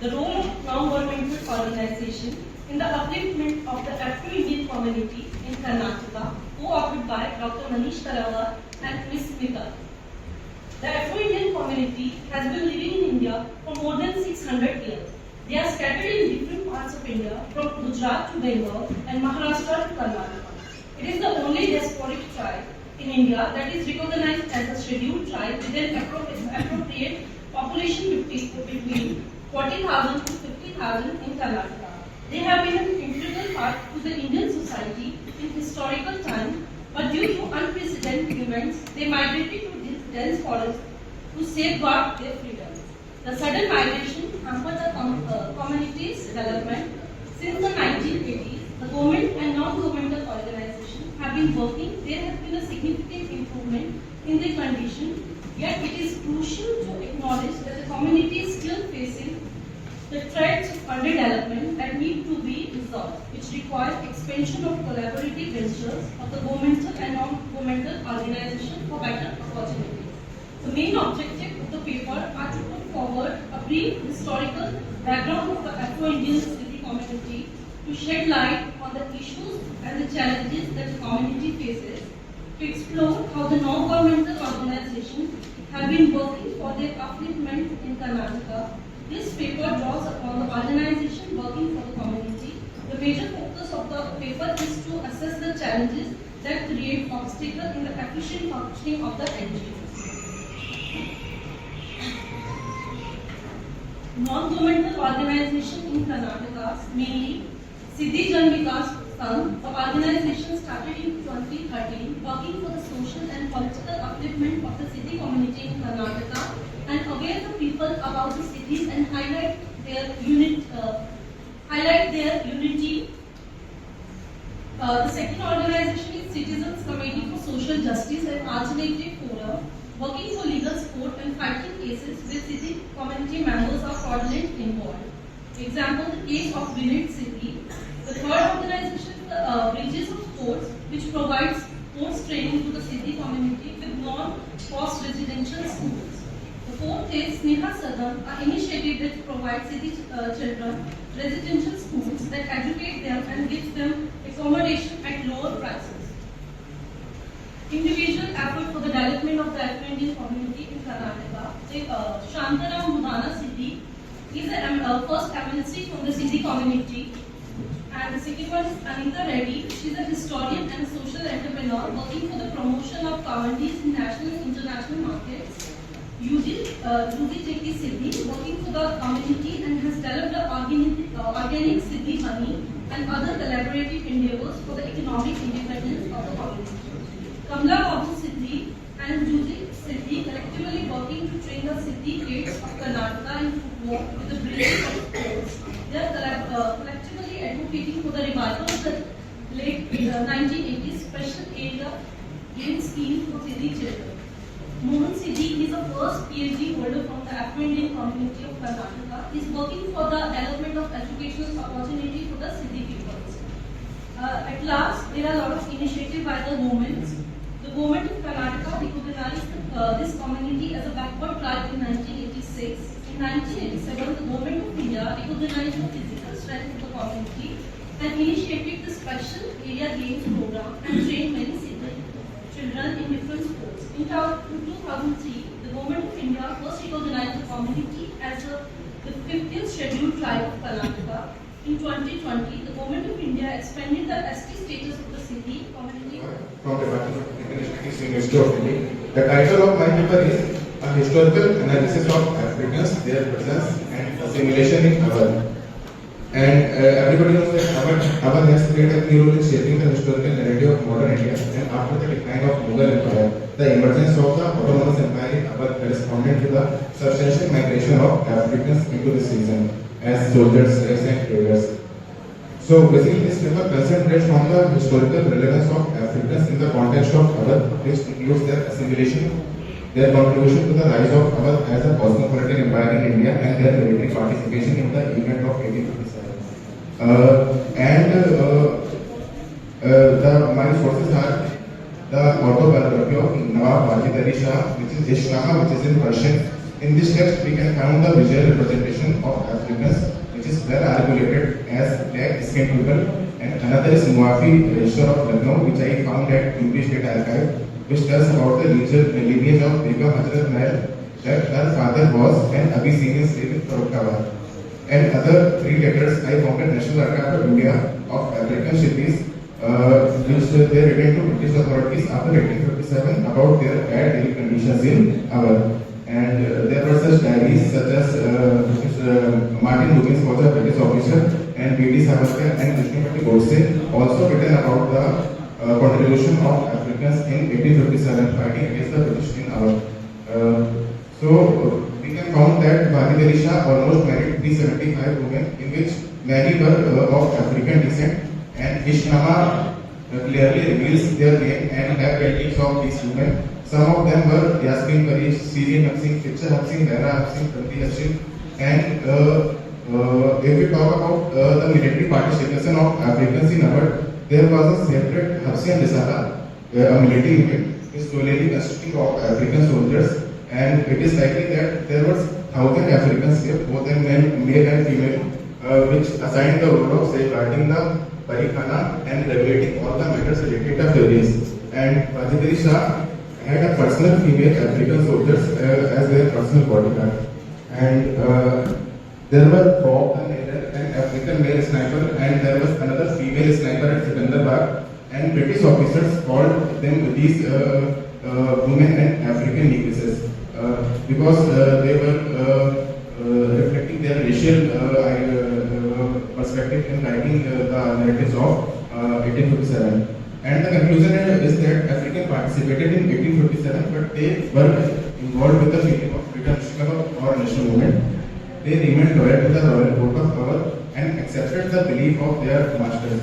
the role of non-governmental organization in the upliftment of the Afro-Indian community in Karnataka, co-authored by Dr. Manish Tarawal and Ms. Smita. The Afro-Indian community has been living in India for more than 600 years. They are scattered in different parts of India, from Gujarat to Bengal and Maharashtra to Karnataka. It is the only diasporic tribe in India that is recognized as a scheduled tribe with an appropriate population between 40,000 to 50,000 in Karnataka. They have been an integral part to the Indian society in historical time, but due to unprecedented events, they migrated to this dense forest to safeguard their freedom. The sudden migration hampered the community's development. Since the 1980s, the government and non-governmental organizations have been working. There has been a significant improvement in their condition, yet it is crucial to acknowledge that the community is still facing the threats of underdevelopment that need to be resolved, which require expansion of collaborative ventures of the governmental and non-governmental organizations for better opportunities. The main objective of the paper are to put forward a brief historical background of the Afro-Indian city community, to shed light on the issues and the challenges that the community faces, to explore how the non-governmental organizations have been working for their upliftment in Karnataka. This paper draws upon the organization working for the community. The major focus of the paper is to assess the challenges that create obstacles in the efficient functioning of the NGOs. Non-governmental organization in Karnataka, mainly Siddhi Jan Vikas Sangh, the organization started in 2013, working for the social and political upliftment of the Siddhi community in Karnataka and aware the people about the cities and highlight their unity. The second organization is Citizens Committee for Social Justice and Alternative Forum, working for legal support and fighting cases where city community members are fraudulently involved. Example, the case of Village City. The third organization is the Bridges of Sports, which provides sports training to the city community with non-cost residential schools. The fourth is Sneha Sadhan, an initiative that provides city children residential schools that educate them and gives them accommodation at lower prices. Individual effort for the development of the Afro-Indian community in Karnataka. Shantaram Mudana Siddhi is the first MLC from the Siddhi community. And the second one is Anita Reddy. She is a historian and a social entrepreneur working for the promotion of commodities in national and international markets. Judy Jeki Siddhi, working for the community and has developed the organic Siddhi honey and other collaborative endeavors for the economic independence of the community. Kamla Babu Siddhi and Judy Siddhi collectively working to train the Siddhi kids of Karnataka in football with the brilliance of sports. They are collectively advocating for the revival of the late 1980s special area game scheme for Siddhi children. Mohan Siddhi is the first PhD holder from the Afro-Indian community of Karnataka. He is working for the development of educational opportunity for the Siddhi peoples. At last, there are a lot of initiatives by the government. The government of Karnataka recognized this community as a backward tribe in 1986. In 1987, the government of India recognized the physical strength of the community and initiated the special area games program and trained many Siddhi children in different sports. In 2003, the government of India first recognized the community as the 50th scheduled tribe of Karnataka. In 2020, the government of India expanded the ST status of the Siddhi community. From the Department of Linguistics, University of Delhi. The title of my paper is A Historical Analysis of Africans, Their Presence and Assimilation in Awadh. And everybody knows that Awadh has played a key role in shaping the historical narrative of modern India. And after the decline of Mughal Empire, the emergence of the Autonomous Empire in Awadh corresponded to the substantial migration of Africans into this region as soldiers, slaves, and traders. So basically, this paper concentrates on the historical relevance of Africans in the context of Awadh, which includes their assimilation, their contribution to the rise of Awadh as a cosmopolitan empire in India, and their military participation in the event of 1857. My sources are the autobiography of Nawab Wajid Ali Shah, which is Ishnaha, which is in Persian, In this text, we can find the visual representation of Africans, which is well articulated as black-skinned people, and another is Muafi Register of Lucknow, which I found at UP State Archive, which tells about the lineage of Begum Hazrat Mahal, that her father was an Abyssinian slave in Farrukhbad. And other three letters I found at National Archive of India of African cities, which they written to British authorities after 1857 about their bad living conditions in Awadh. And there were such diaries such as Martin Lukens was a British officer, and B.D. Savarkar and Krishnapati Godse also written about the contribution of Africans in 1857 fighting against the British in Awadh. We can count that Bhagir Ali Shah almost married 375 women, in which many were of African descent, and Ishnama clearly reveals their name and have paintings of these women. Some of them were Yasmin Pari, Syrian Hafsin, Fitcha Hafsin, Dara Hafsin, Tanti Hafsin, and if we talk about the military participation of Africans in Awadh, there was a separate Hafsin Risala, a military unit, is solely consisting of African soldiers, and it is likely that there was 1,000 Africans here, both in male and female, which assigned the role of safeguarding the Parikhana and regulating all the matters related to the race. And Bhagir Shah had a personal female African soldiers as their personal bodyguard. And there were Bob an African male sniper, and there was another female sniper at Sikandarbad, and British officers called them these women and African negresses because they were reflecting their racial perspective in writing the narratives of 1857. And the conclusion is that Africans participated in 1857, but they were involved with the feeling of freedom struggle or national movement. They remained loyal to the royal court of Awadh and accepted the belief of their masters.